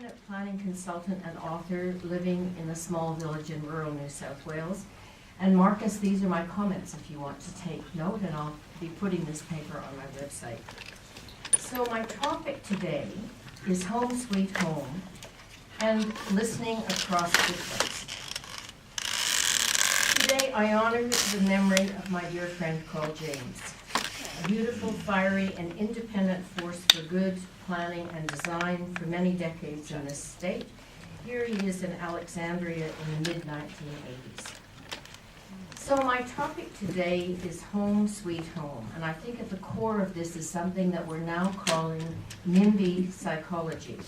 independent planning consultant and author living in a small village in rural New South Wales. And Marcus, these are my comments if you want to take note, and I'll be putting this paper on my website. So my topic today is Home Sweet Home and listening across difference. Today I honor the memory of my dear friend Carl James, a beautiful, fiery, and independent force for good, planning, and design for many decades in this state. Here he is in Alexandria in the mid-1980s. So my topic today is Home Sweet Home, and I think at the core of this is something that we're now calling NIMBY psychology.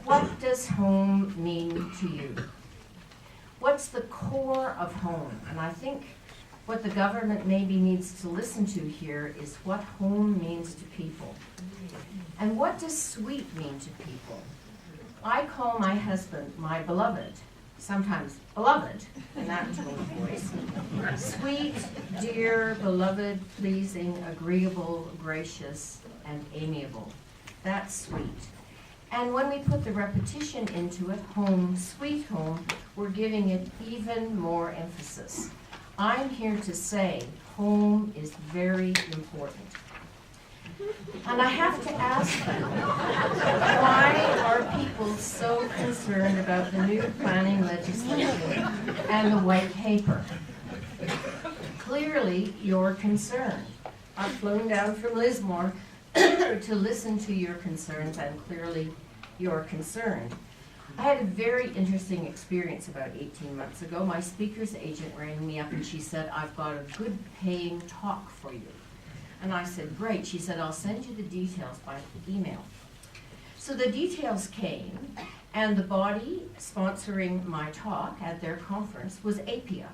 What does home mean to you? What's the core of home? And I think what the government maybe needs to listen to here is what home means to people. And what does sweet mean to people? I call my husband my beloved, sometimes beloved, in that tone of voice. Sweet, dear, beloved, pleasing, agreeable, gracious, and amiable. That's sweet. And when we put the repetition into it, home, sweet home, we're giving it even more emphasis. I'm here to say home is very important. And I have to ask you, why are people so concerned about the new planning legislation and the white paper? Clearly, you're concerned. I've flown down from Lismore to listen to your concerns, and clearly you're concerned. I had a very interesting experience about 18 months ago. My speaker's agent rang me up and she said, I've got a good paying talk for you. And I said, great. She said, I'll send you the details by email. So the details came, and the body sponsoring my talk at their conference was APIA.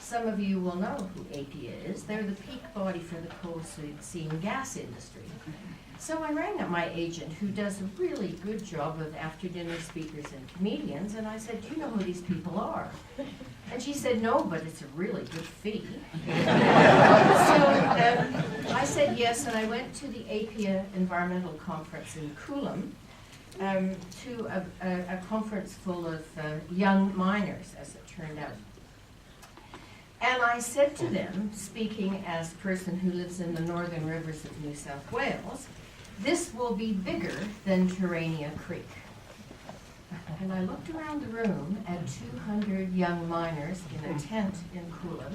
Some of you will know who APIA is. They're the peak body for the coal seam gas industry. So I rang up my agent, who does a really good job of after-dinner speakers and comedians, and I said, do you know who these people are? And she said, no, but it's a really good fee. So I said yes, and I went to the APIA Environmental Conference in Coolum, to a conference full of young miners, as it turned out. And I said to them, speaking as a person who lives in the northern rivers of New South Wales, this will be bigger than Terania Creek. And I looked around the room at 200 young miners in a tent in Coolum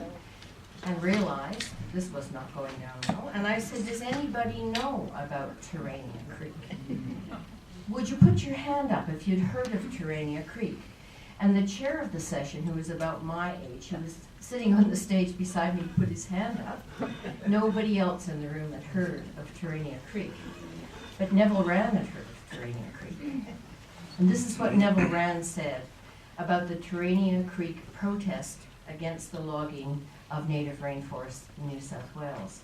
and realized this was not going down well. And I said, does anybody know about Terania Creek? Would you put your hand up if you'd heard of Terania Creek? And the chair of the session, who was about my age, who was sitting on the stage beside me, put his hand up. Nobody else in the room had heard of Terania Creek. But Neville Wran had heard of Terania Creek. And this is what Neville Wran said about the Terania Creek protest against the logging of native rainforests in New South Wales.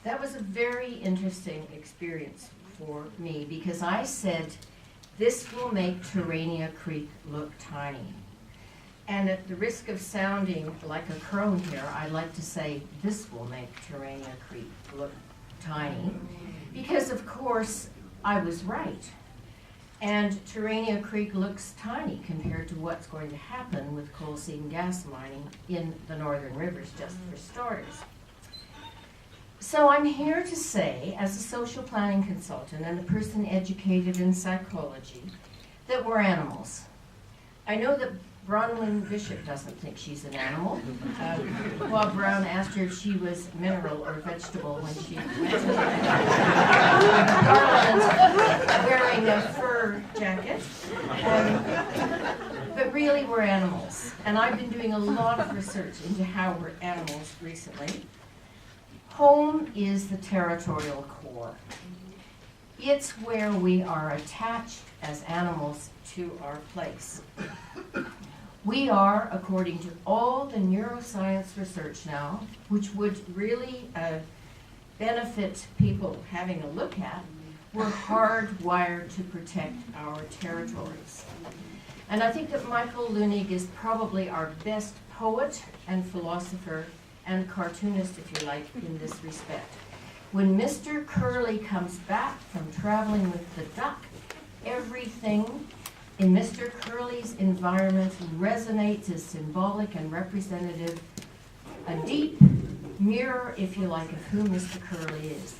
That was a very interesting experience for me, because I said, this will make Terania Creek look tiny. And at the risk of sounding like a crone here, I'd like to say, this will make Terania Creek look tiny. Because, of course, I was right. And Terania Creek looks tiny compared to what's going to happen with coal seam gas mining in the northern rivers, just for starters. So I'm here to say, as a social planning consultant and a person educated in psychology, that we're animals. I know that Bronwyn Bishop doesn't think she's an animal. Bob Brown asked her if she was mineral or vegetable when she went to Parliament wearing a fur jacket. But really, we're animals. And I've been doing a lot of research into how we're animals recently. Home is the territorial core. It's where we are attached as animals to our place. We are, according to all the neuroscience research now, which would really benefit people having a look at, we're hardwired to protect our territories. And I think that Michael Leunig is probably our best poet and philosopher and cartoonist, if you like, in this respect. When Mr. Curley comes back from traveling with the duck, everything in Mr. Curley's environment resonates as symbolic and representative, a deep mirror, if you like, of who Mr. Curley is.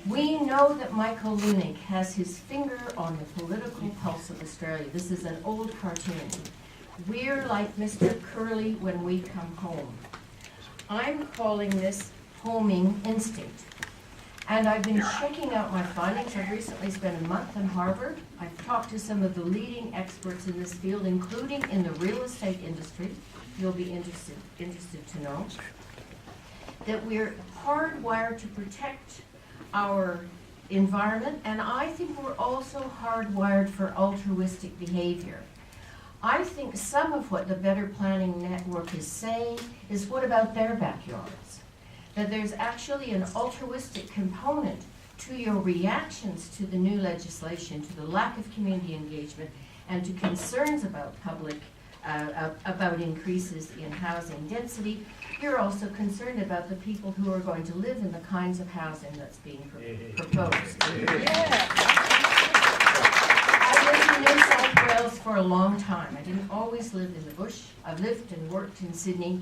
We know that Michael Lunick has his finger on the political pulse of Australia. This is an old cartoon. We're like Mr. Curley when we come home. I'm calling this homing instinct. And I've been checking out my findings. I've recently spent a month in Harvard. I've talked to some of the leading experts in this field, including in the real estate industry. You'll be interested to know that we're hardwired to protect our environment, and I think we're also hardwired for altruistic behavior. I think some of what the Better Planning Network is saying is, what about their backyards? That there's actually an altruistic component to your reactions to the new legislation, to the lack of community engagement, and to concerns about about increases in housing density. You're also concerned about the people who are going to live in the kinds of housing that's being proposed. Yeah. I lived in New South Wales for a long time. I didn't always live in the bush. I've lived and worked in Sydney,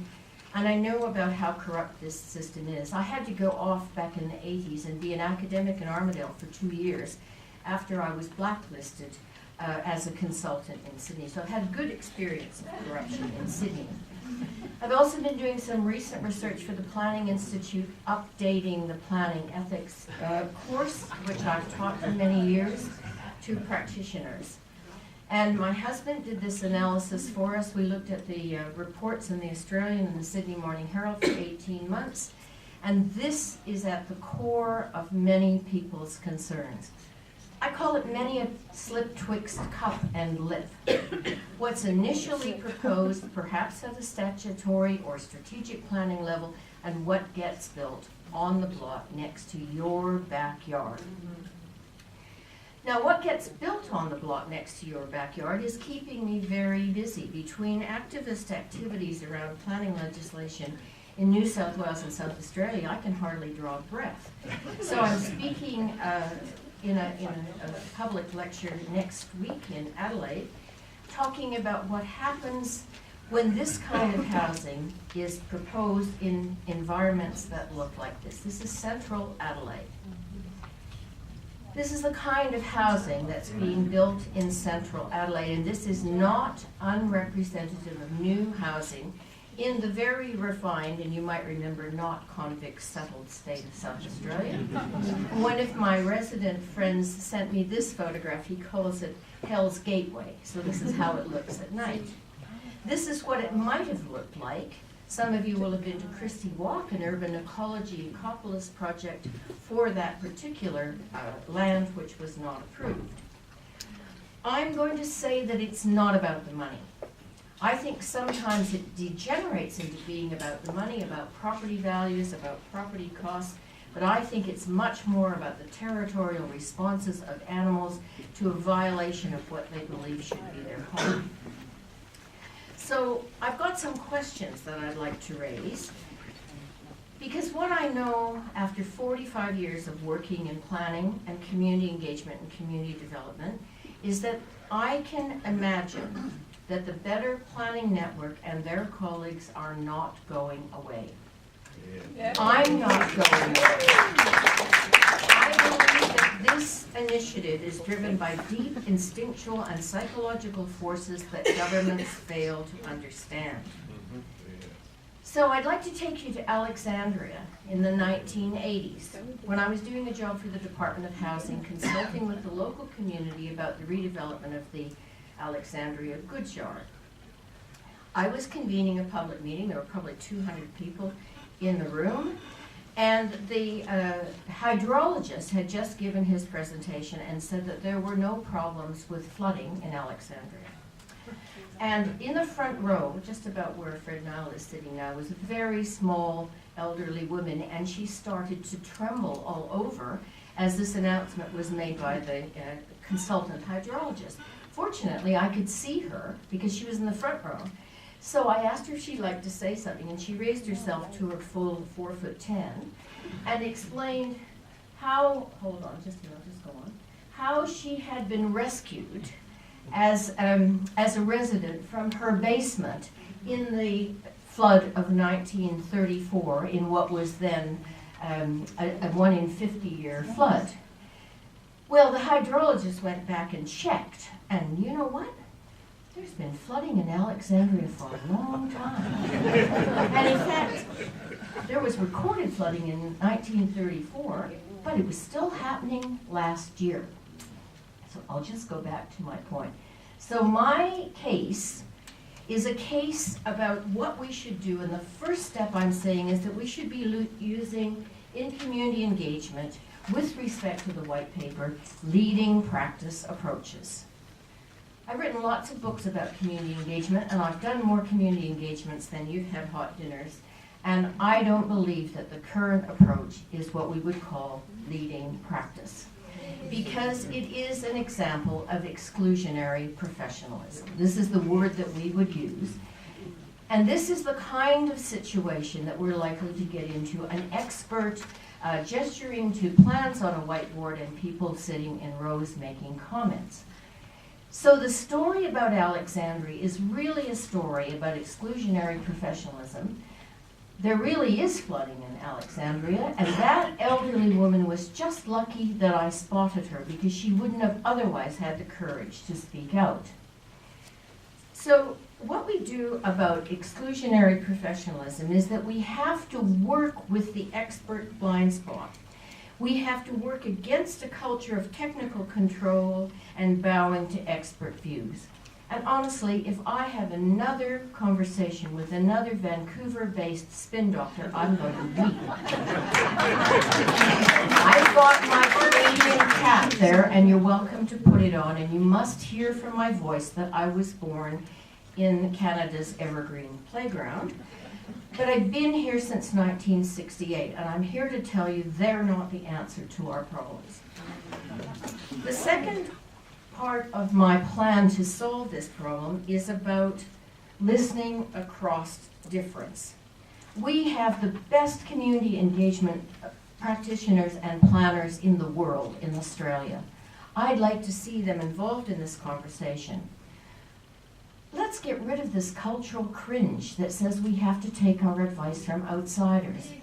and I know about how corrupt this system is. I had to go off back in the 80s and be an academic in Armidale for 2 years after I was blacklisted as a consultant in Sydney. So I've had good experience of corruption in Sydney. I've also been doing some recent research for the Planning Institute, updating the planning ethics course, which I've taught for many years to practitioners. And my husband did this analysis for us. We looked at the reports in the Australian and the Sydney Morning Herald for 18 months. And this is at the core of many people's concerns. I call it many a slip twixt cup and lip. What's initially proposed, perhaps at a statutory or strategic planning level, and what gets built on the block next to your backyard. Now, what gets built on the block next to your backyard is keeping me very busy. Between activist activities around planning legislation in New South Wales and South Australia, I can hardly draw breath. So I'm speaking in a public lecture next week in Adelaide, talking about what happens when this kind of housing is proposed in environments that look like this. This is central Adelaide. This is the kind of housing that's being built in central Adelaide, and this is not unrepresentative of new housing in the very refined, and you might remember, not convict settled state of South Australia. One of my resident friends sent me this photograph. He calls it Hell's Gateway. So this is how it looks at night. This is what it might have looked like. Some of you will have been to Christie Walk, an urban ecology ecopolis project for that particular land, which was not approved. I'm going to say that it's not about the money. I think sometimes it degenerates into being about the money, about property values, about property costs, but I think it's much more about the territorial responses of animals to a violation of what they believe should be their home. So I've got some questions that I'd like to raise, because what I know after 45 years of working in planning and community engagement and community development is that I can imagine that the Better Planning Network and their colleagues are not going away. Yeah. I'm not going away. I believe that this initiative is driven by deep instinctual and psychological forces that governments fail to understand. So I'd like to take you to Alexandria in the 1980s, when I was doing a job for the Department of Housing, consulting with the local community about the redevelopment of the Alexandria goods yard. I was convening a public meeting. There were probably 200 people in the room, and the hydrologist had just given his presentation and said that there were no problems with flooding in Alexandria. And in the front row, just about where Fred Nile is sitting now, was a very small elderly woman, and she started to tremble all over as this announcement was made by the consultant hydrologist. Fortunately, I could see her because she was in the front row. So I asked her if she'd like to say something, and she raised herself to her full 4'10" and explained how, hold on, just go on, how she had been rescued as a resident from her basement in the flood of 1934, in what was then a 1 in 50 year flood. Well, the hydrologist went back and checked, and you know what? There's been flooding in Alexandria for a long time. And in fact, there was recorded flooding in 1934, but it was still happening last year. So I'll just go back to my point. So my case is a case about what we should do, and the first step I'm saying is that we should be using, in community engagement, with respect to the white paper, leading practice approaches. I've written lots of books about community engagement, and I've done more community engagements than you've had hot dinners, and I don't believe that the current approach is what we would call leading practice, because it is an example of exclusionary professionalism. This is the word that we would use, and this is the kind of situation that we're likely to get into, an expert gesturing to plans on a whiteboard and people sitting in rows making comments. So the story about Alexandria is really a story about exclusionary professionalism. There really is flooding in Alexandria, and that elderly woman was just lucky that I spotted her, because she wouldn't have otherwise had the courage to speak out. So what we do about exclusionary professionalism is that we have to work with the expert blind spot. We have to work against a culture of technical control and bowing to expert views. And honestly, if I have another conversation with another Vancouver-based spin doctor, I'm going to weep. I've got my Canadian cap there, and you're welcome to put it on, and you must hear from my voice that I was born in Canada's Evergreen Playground. But I've been here since 1968, and I'm here to tell you they're not the answer to our problems. The second part of my plan to solve this problem is about listening across difference. We have the best community engagement practitioners and planners in the world in Australia. I'd like to see them involved in this conversation. Let's get rid of this cultural cringe that says we have to take our advice from outsiders.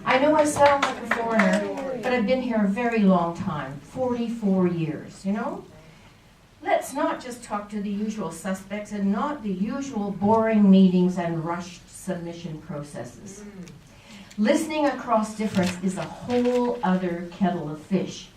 I know I sound like a foreigner, but I've been here a very long time, 44 years, you know? Let's not just talk to the usual suspects and not the usual boring meetings and rushed submission processes. Listening across difference is a whole other kettle of fish.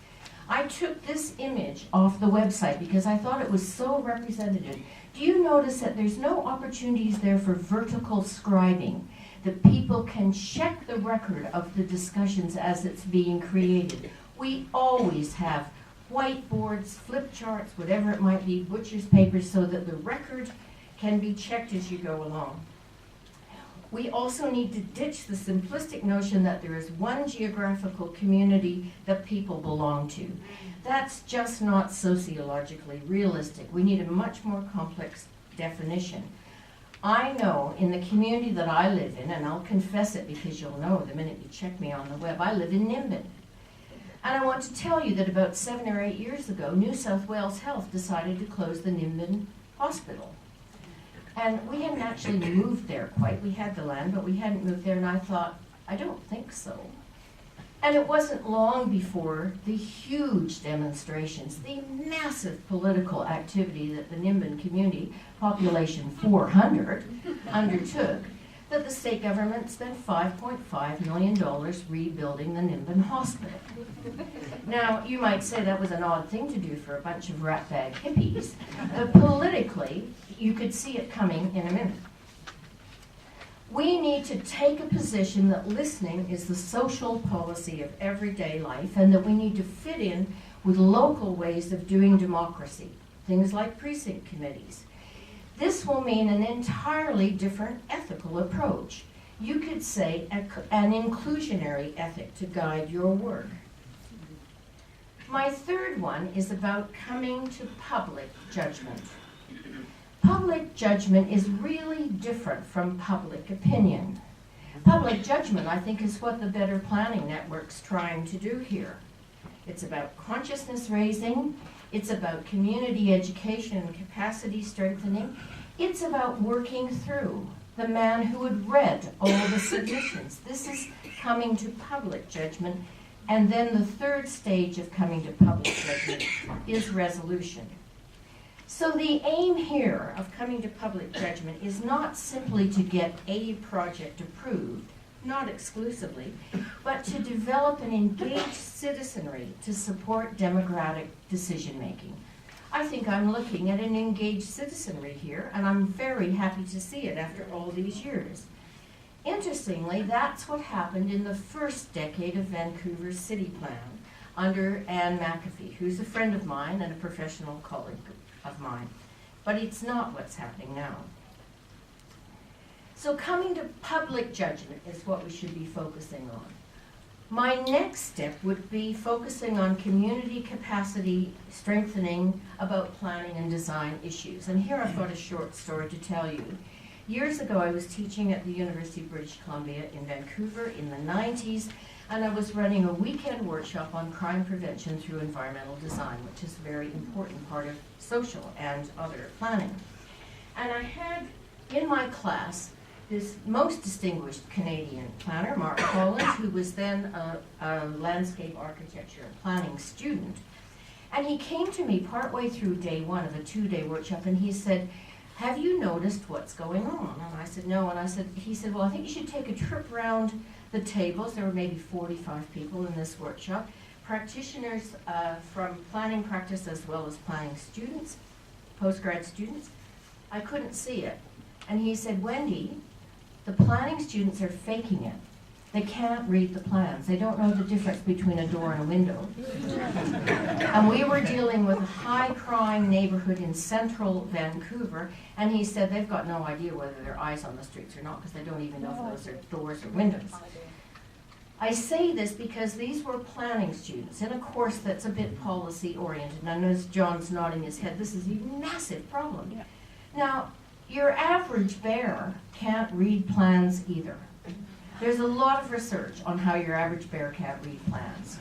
I took this image off the website because I thought it was so representative. Do you notice that there's no opportunities there for vertical scribing, that people can check the record of the discussions as it's being created? We always have whiteboards, flip charts, whatever it might be, butcher's papers, so that the record can be checked as you go along. We also need to ditch the simplistic notion that there is one geographical community that people belong to. That's just not sociologically realistic. We need a much more complex definition. I know in the community that I live in, and I'll confess it because you'll know the minute you check me on the web, I live in Nimbin. And I want to tell you that about 7 or 8 years ago, New South Wales Health decided to close the Nimbin Hospital. And we hadn't actually moved there quite. We had the land, but we hadn't moved there, and I thought, I don't think so. And it wasn't long before the huge demonstrations, the massive political activity that the Nimbin community, population 400, undertook, that the state government spent $5.5 million rebuilding the Nimbin Hospital. Now, you might say that was an odd thing to do for a bunch of ratbag hippies, but politically, you could see it coming in a minute. We need to take a position that listening is the social policy of everyday life, and that we need to fit in with local ways of doing democracy, things like precinct committees. This will mean an entirely different ethical approach. You could say an inclusionary ethic to guide your work. My third one is about coming to public judgment. public judgment is really different from public opinion. Public judgment, I think, is what the Better Planning Network's trying to do here. It's about consciousness raising, it's about community education and capacity strengthening, it's about working through the man who had read all the submissions. This is coming to public judgment, and then the third stage of coming to public judgment is resolution. So the aim here of coming to public judgment is not simply to get a project approved, not exclusively, but to develop an engaged citizenry to support democratic decision-making. I think I'm looking at an engaged citizenry here, and I'm very happy to see it after all these years. Interestingly, that's what happened in the first decade of Vancouver's city plan under Anne McAfee, who's a friend of mine and a professional colleague of mine. But it's not what's happening now. So coming to public judgment is what we should be focusing on. My next step would be focusing on community capacity strengthening about planning and design issues. And here I've got a short story to tell you. Years ago, I was teaching at the University of British Columbia in Vancouver in the 90s, and I was running a weekend workshop on crime prevention through environmental design, which is a very important part of social and other planning. And I had in my class this most distinguished Canadian planner, Mark Collins, who was then a landscape architecture and planning student. And he came to me partway through day one of a 2-day workshop, and he said, "Have you noticed what's going on?" And I said, "No." And he said, "Well, I think you should take a trip around the tables." There were maybe 45 people in this workshop, practitioners from planning practice as well as planning students, postgrad students. I couldn't see it. And he said, "Wendy, the planning students are faking it. They can't read the plans. They don't know the difference between a door and a window." And we were dealing with a high-crime neighborhood in central Vancouver, and he said they've got no idea whether there are eyes on the streets or not because they don't even know if those are doors or windows. I say this because these were planning students in a course that's a bit policy-oriented. And I notice John's nodding his head. This is a massive problem. Yeah. Now, your average bear can't read plans either. There's a lot of research on how your average bear can't read plans.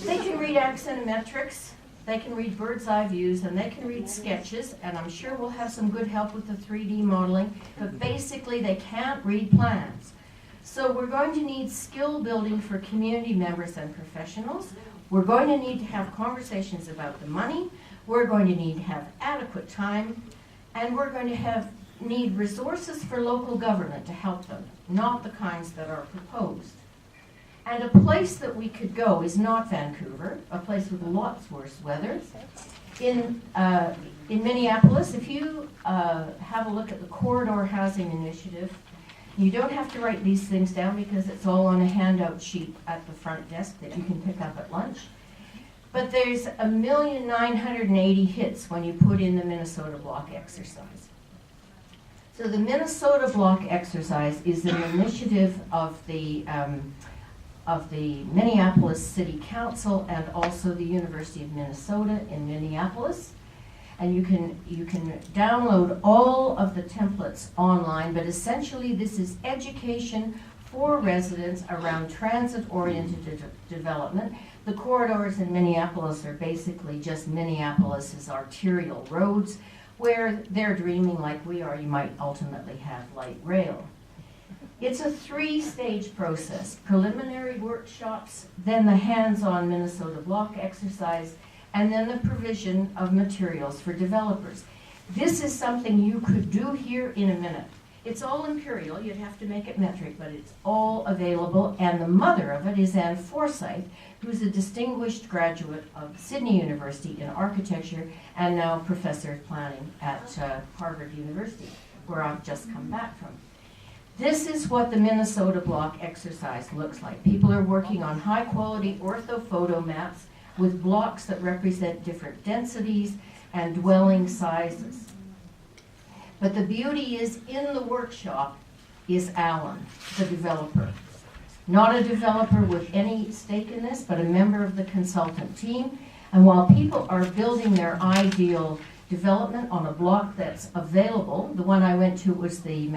They can read axonometrics, they can read bird's eye views, and they can read sketches, and I'm sure we'll have some good help with the 3D modeling, but basically they can't read plans. So we're going to need skill building for community members and professionals. We're going to need to have conversations about the money. We're going to need to have adequate time. And we're going to need resources for local government to help them, not the kinds that are proposed. And a place that we could go is not Vancouver, a place with lots worse weather. In Minneapolis, if you have a look at the Corridor Housing Initiative, you don't have to write these things down because it's all on a handout sheet at the front desk that you can pick up at lunch. But there's 1,980,000 hits when you put in the Minnesota Block exercise. So the Minnesota Block exercise is an initiative of the Minneapolis City Council and also the University of Minnesota in Minneapolis. And you can download all of the templates online, but essentially this is education for residents around transit-oriented development. The corridors in Minneapolis are basically just Minneapolis's arterial roads, where they're dreaming like we are, you might ultimately have light rail. It's a 3-stage process: preliminary workshops, then the hands-on Minnesota Block exercise, and then the provision of materials for developers. This is something you could do here in a minute. It's all imperial, you'd have to make it metric, but it's all available, and the mother of it is Anne Forsyth, who's a distinguished graduate of Sydney University in architecture and now professor of planning at Harvard University, where I've just come back from. This is what the Minnesota Block exercise looks like. People are working on high-quality orthophoto maps with blocks that represent different densities and dwelling sizes. But the beauty is, in the workshop is Alan, the developer. Not a developer with any stake in this, but a member of the consultant team. And while people are building their ideal development on a block that's available. The one I went to was the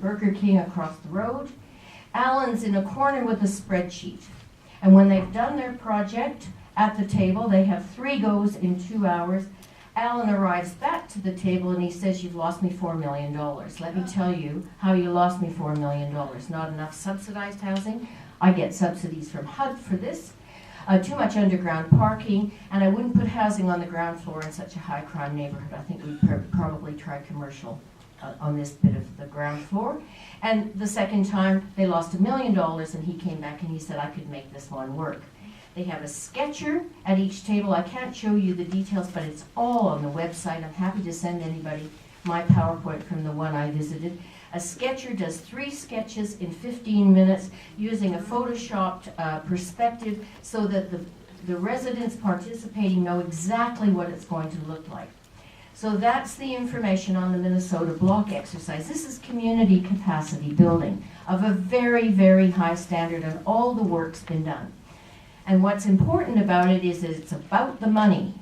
Burger King across the road. Alan's in a corner with a spreadsheet. And when they've done their project at the table, they have 3 goes in 2 hours. Alan arrives back to the table and he says, "You've lost me $4 million. Let me tell you how you lost me $4 million. Not enough subsidized housing. I get subsidies from HUD for this. Too much underground parking, and I wouldn't put housing on the ground floor in such a high crime neighborhood. I think we'd probably try commercial on this bit of the ground floor." And the second time, they lost $1 million, and he came back and he said, "I could make this one work." They have a sketcher at each table. I can't show you the details, but it's all on the website. I'm happy to send anybody my PowerPoint from the one I visited. A sketcher does 3 sketches in 15 minutes using a photoshopped perspective so that the residents participating know exactly what it's going to look like. So that's the information on the Minnesota block exercise. This is community capacity building of a very, very high standard, and all the work's been done. And what's important about it is that it's about the money.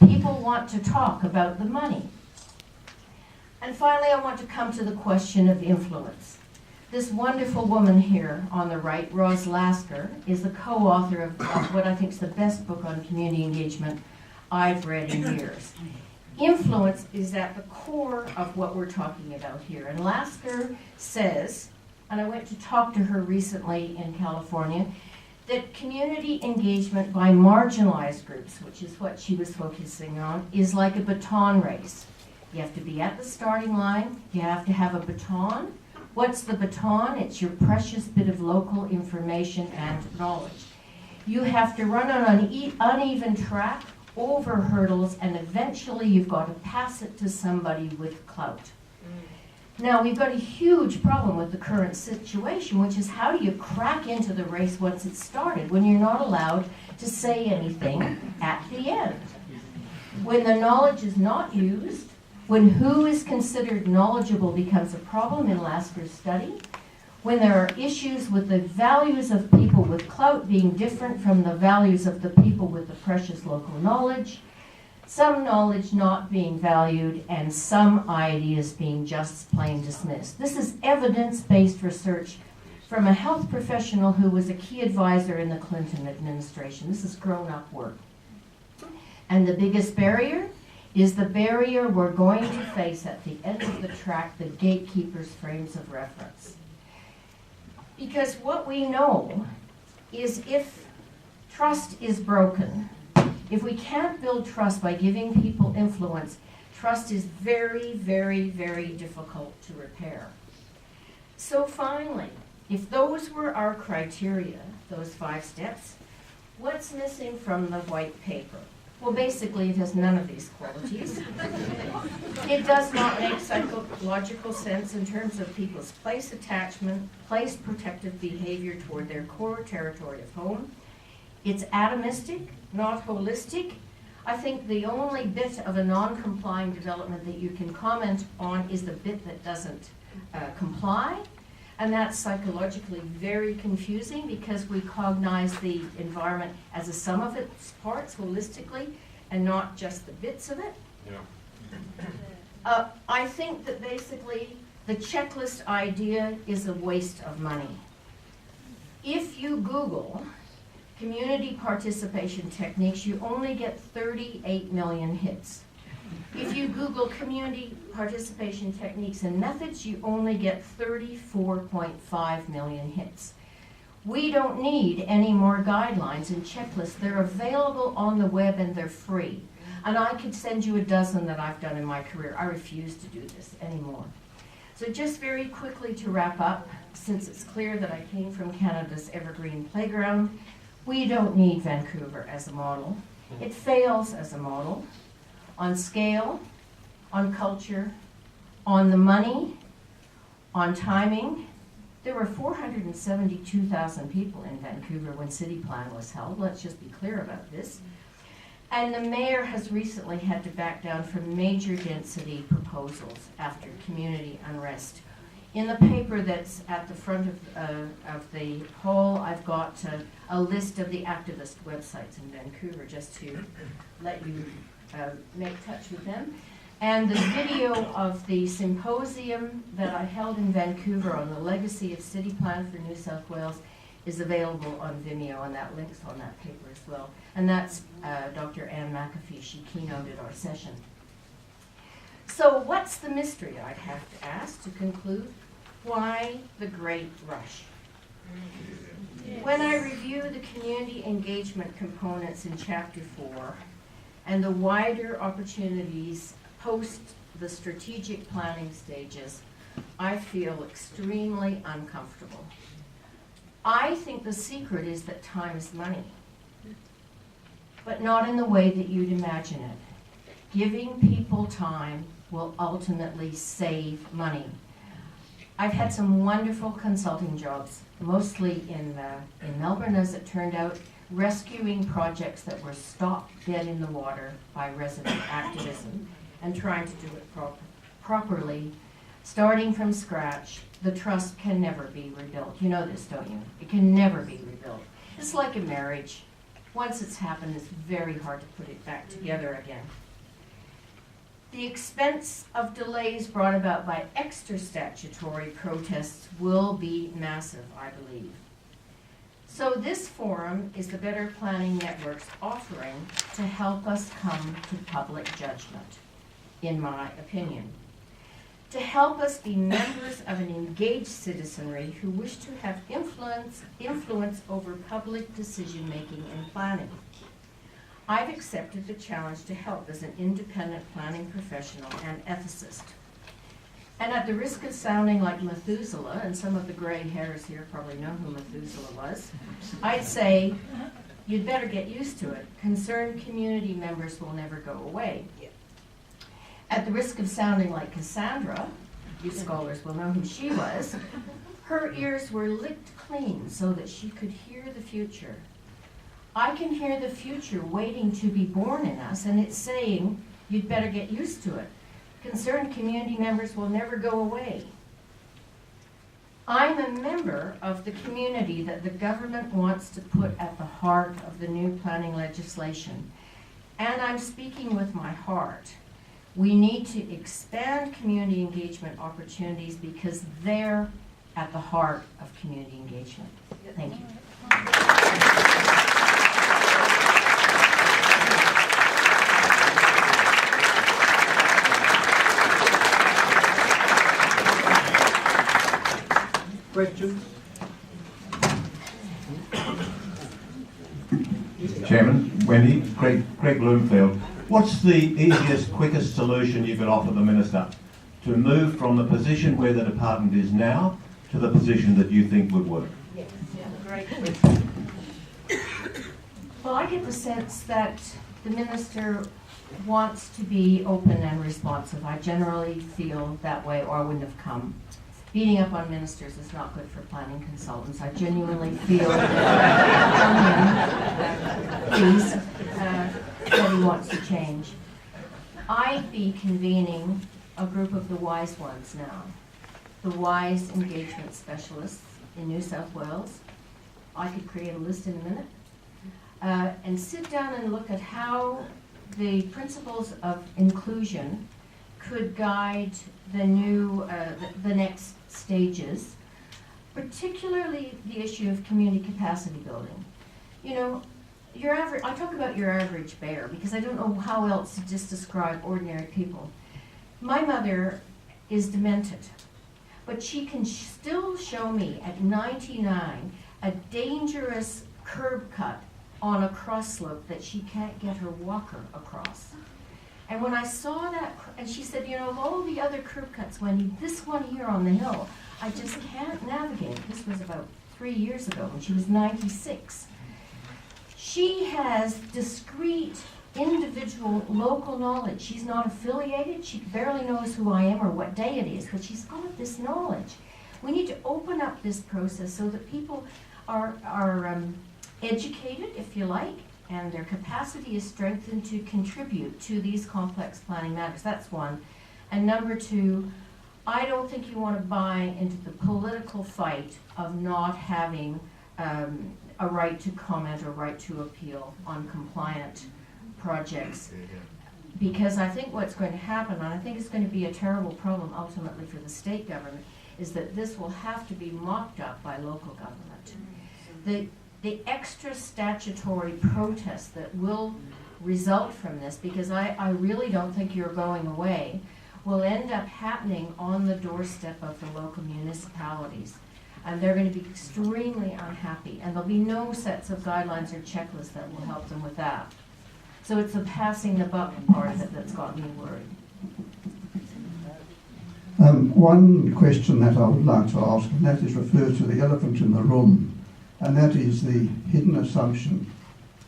People want to talk about the money. And finally, I want to come to the question of influence. This wonderful woman here on the right, Roz Lasker, is the co-author of what I think is the best book on community engagement I've read in years. Influence is at the core of what we're talking about here. And Lasker says, and I went to talk to her recently in California, that community engagement by marginalized groups, which is what she was focusing on, is like a baton race. You have to be at the starting line. You have to have a baton. What's the baton? It's your precious bit of local information and knowledge. You have to run on an uneven track, over hurdles, and eventually you've got to pass it to somebody with clout. Now, we've got a huge problem with the current situation, which is how do you crack into the race once it's started when you're not allowed to say anything at the end? When the knowledge is not used, when who is considered knowledgeable becomes a problem in Lasker's study, when there are issues with the values of people with clout being different from the values of the people with the precious local knowledge, some knowledge not being valued, and some ideas being just plain dismissed. This is evidence-based research from a health professional who was a key advisor in the Clinton administration. This is grown-up work. And the biggest barrier is the barrier we're going to face at the end of the track, the gatekeeper's frames of reference. Because what we know is if trust is broken, if we can't build trust by giving people influence, trust is very, very, very difficult to repair. So finally, if those were our criteria, those 5 steps, what's missing from the white paper? Well, basically, it has none of these qualities. It does not make psychological sense in terms of people's place attachment, place protective behavior toward their core territory of home. It's atomistic, not holistic. I think the only bit of a non-complying development that you can comment on is the bit that doesn't comply. And that's psychologically very confusing because we cognize the environment as a sum of its parts holistically and not just the bits of it. Yeah. I think that basically the checklist idea is a waste of money. If you Google community participation techniques, you only get 38 million hits. If you Google community participation techniques and methods, you only get 34.5 million hits. We don't need any more guidelines and checklists. They're available on the web and they're free. And I could send you a dozen that I've done in my career. I refuse to do this anymore. So just very quickly to wrap up, since it's clear that I came from Canada's evergreen playground, we don't need Vancouver as a model. It fails as a model. On scale, on culture, on the money, on timing. There were 472,000 people in Vancouver when City Plan was held. Let's just be clear about this. And the mayor has recently had to back down from major density proposals after community unrest. In the paper that's at the front of the hall, I've got a list of the activist websites in Vancouver, just to let you make touch with them. And the video of the symposium that I held in Vancouver on the legacy of city plan for New South Wales is available on Vimeo, and that links on that paper as well. And that's Dr. Anne McAfee. She keynoted our session. So what's the mystery, I'd have to ask to conclude? Why the great rush? When I review the community engagement components in Chapter 4 and the wider opportunities post the strategic planning stages, I feel extremely uncomfortable. I think the secret is that time is money, but not in the way that you'd imagine it. Giving people time will ultimately save money. I've had some wonderful consulting jobs, mostly in Melbourne, as it turned out, rescuing projects that were stopped dead in the water by resident activism and trying to do it properly, starting from scratch. The trust can never be rebuilt. You know this, don't you? It can never be rebuilt. It's like a marriage. Once it's happened, it's very hard to put it back together again. The expense of delays brought about by extra statutory protests will be massive, I believe. So this forum is the Better Planning Network's offering to help us come to public judgment, in my opinion. To help us be members of an engaged citizenry who wish to have influence over public decision-making and planning. I've accepted the challenge to help as an independent planning professional and ethicist. And at the risk of sounding like Methuselah, and some of the gray hairs here probably know who Methuselah was, I'd say you'd better get used to it. Concerned community members will never go away. At the risk of sounding like Cassandra, you scholars will know who she was, her ears were licked clean so that she could hear the future. I can hear the future waiting to be born in us, and it's saying, you'd better get used to it. Concerned community members will never go away. I'm a member of the community that the government wants to put at the heart of the new planning legislation, and I'm speaking with my heart. We need to expand community engagement opportunities because they're at the heart of community engagement. Thank you. Questions? Chairman, Wendy, Craig Bloomfield. What's the easiest, quickest solution you could offer the Minister to move from the position where the department is now to the position that you think would work? Yes, great question. Well, I get the sense that the Minister wants to be open and responsive. I generally feel that way, or I wouldn't have come. Beating up on ministers is not good for planning consultants. I genuinely feel from him, please, that he wants to change. I'd be convening a group of the wise ones now, the wise engagement specialists in New South Wales. I could create a list in a minute, and sit down and look at how the principles of inclusion could guide the new, the next stages, particularly the issue of community capacity building. You know, your average, I talk about your average bear because I don't know how else to just describe ordinary people. My mother is demented, but she can still show me at 99 a dangerous curb cut on a cross slope that she can't get her walker across. And when I saw that, and she said, you know, of all the other curb cuts, Wendy, this one here on the hill, I just can't navigate. This was about 3 years ago when she was 96. She has discrete, individual, local knowledge. She's not affiliated. She barely knows who I am or what day it is, but she's got this knowledge. We need to open up this process so that people are educated, if you like, and their capacity is strengthened to contribute to these complex planning matters. That's one. And number two, I don't think you want to buy into the political fight of not having a right to comment or right to appeal on compliant projects. Because I think what's going to happen, and I think it's going to be a terrible problem ultimately for the state government, is that this will have to be mopped up by local government. The extra statutory protest that will result from this, because I really don't think you're going away, will end up happening on the doorstep of the local municipalities. And they're going to be extremely unhappy, and there'll be no sets of guidelines or checklists that will help them with that. So it's the passing the buck part of it that's got me worried. One question that I would like to ask, and that is referred to the elephant in the room, and that is the hidden assumption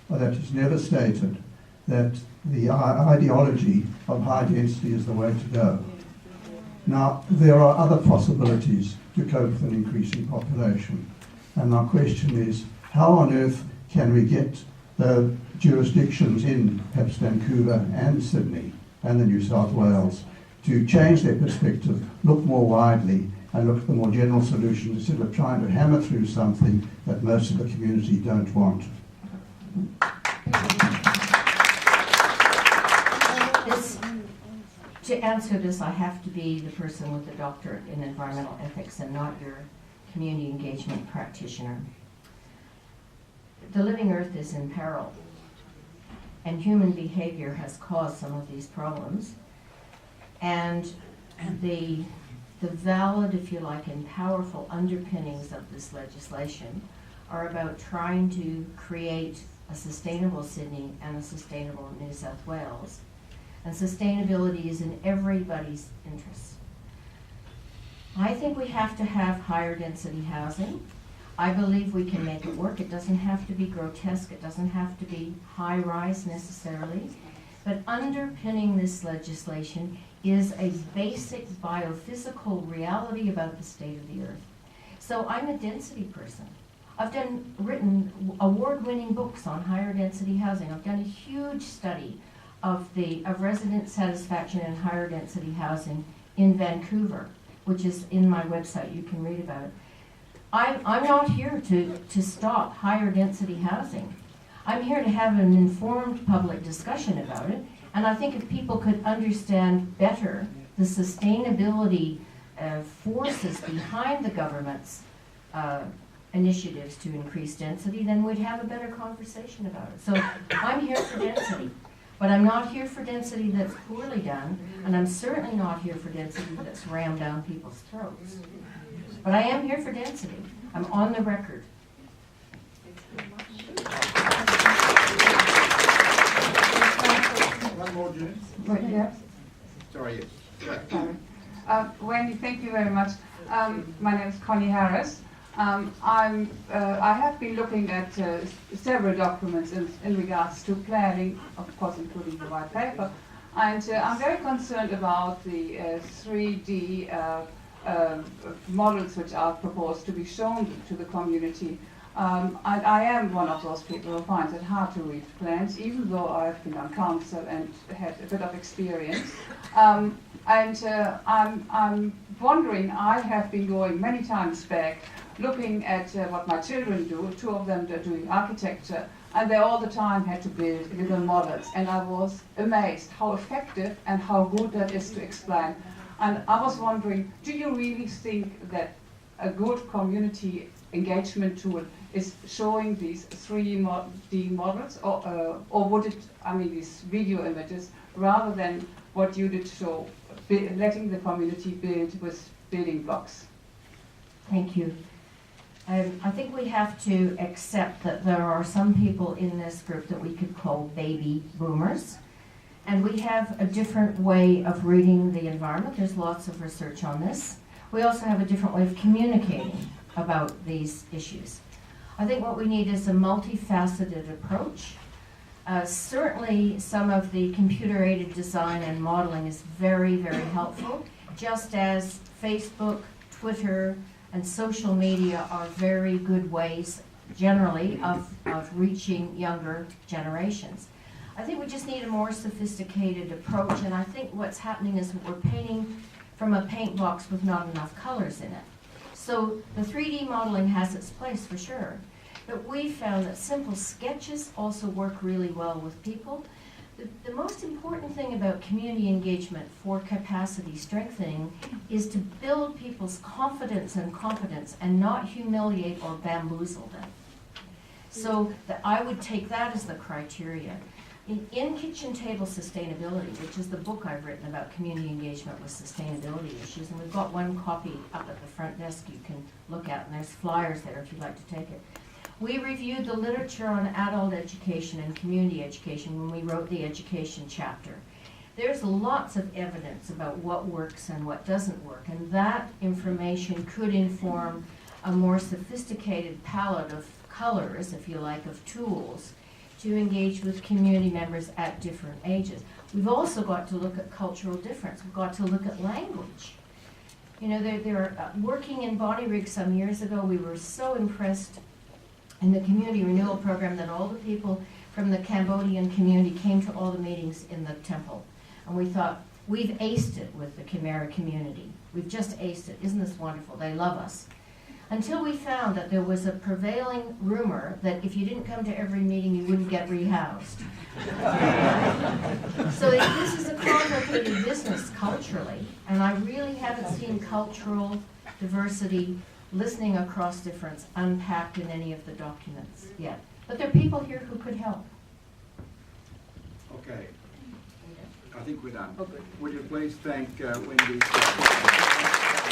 that is never stated, that the ideology of high density is the way to go. Now, there are other possibilities to cope with an increasing population, and my question is, how on earth can we get the jurisdictions in perhaps Vancouver and Sydney and the New South Wales to change their perspective, look more widely, and look at the more general solutions instead of trying to hammer through something that most of the community don't want? To answer this, I have to be the person with the doctorate in environmental ethics and not your community engagement practitioner. The living earth is in peril, and human behavior has caused some of these problems. And the valid, if you like, and powerful underpinnings of this legislation are about trying to create a sustainable Sydney and a sustainable New South Wales. And sustainability is in everybody's interest. I think we have to have higher density housing. I believe we can make it work. It doesn't have to be grotesque. It doesn't have to be high rise necessarily. But underpinning this legislation is a basic biophysical reality about the state of the earth. So I'm a density person. I've written award-winning books on higher density housing. I've done a huge study of resident satisfaction in higher density housing in Vancouver, which is in my website. You can read about it. I'm not here to stop higher density housing. I'm here to have an informed public discussion about it, and I think if people could understand better the sustainability forces behind the government's initiatives to increase density, then we'd have a better conversation about it. So I'm here for density. But I'm not here for density that's poorly done, and I'm certainly not here for density that's rammed down people's throats. But I am here for density. I'm on the record. One more, June. Right, yeah. Sorry, yes. Wendy, thank you very much. My name is Connie Harris. I have been looking at several documents in regards to planning, of course including the white paper, and I'm very concerned about the 3D models which are proposed to be shown to the community. And I am one of those people who finds it hard to read plans, even though I've been on council and had a bit of experience. I'm wondering, I have been going many times back looking at what my children do. Two of them are doing architecture, and they all the time had to build little models, and I was amazed how effective and how good that is to explain. And I was wondering, do you really think that a good community engagement tool is showing these 3D models, or would it, these video images, rather than what you did show, letting the community build with building blocks? Thank you. I think we have to accept that there are some people in this group that we could call baby boomers, and we have a different way of reading the environment. There's lots of research on this. We also have a different way of communicating about these issues. I think what we need is a multifaceted approach. Certainly some of the computer-aided design and modeling is very, very helpful, just as Facebook, Twitter, and social media are very good ways, generally, of reaching younger generations. I think we just need a more sophisticated approach, and I think what's happening is we're painting from a paint box with not enough colors in it. So the 3D modeling has its place for sure, but we found that simple sketches also work really well with people. The most important thing about community engagement for capacity strengthening is to build people's confidence and competence and not humiliate or bamboozle them. So I would take that as the criteria. In Kitchen Table Sustainability, which is the book I've written about community engagement with sustainability issues, and we've got one copy up at the front desk you can look at, and there's flyers there if you'd like to take it. We reviewed the literature on adult education and community education when we wrote the education chapter. There's lots of evidence about what works and what doesn't work, and that information could inform a more sophisticated palette of colors, if you like, of tools to engage with community members at different ages. We've also got to look at cultural difference. We've got to look at language. You know, they're working in Bonnyrigg some years ago, we were so impressed in the community renewal program that all the people from the Cambodian community came to all the meetings in the temple. And we thought, we've aced it with the Khmer community. We've just aced it. Isn't this wonderful? They love us. Until we found that there was a prevailing rumor that if you didn't come to every meeting, you wouldn't get rehoused. So this is a complicated business culturally, and I really haven't seen cultural diversity, listening across difference, unpacked in any of the documents yet. But there are people here who could help. Okay. I think we're done. Okay. Would you please thank Wendy Sarkissian.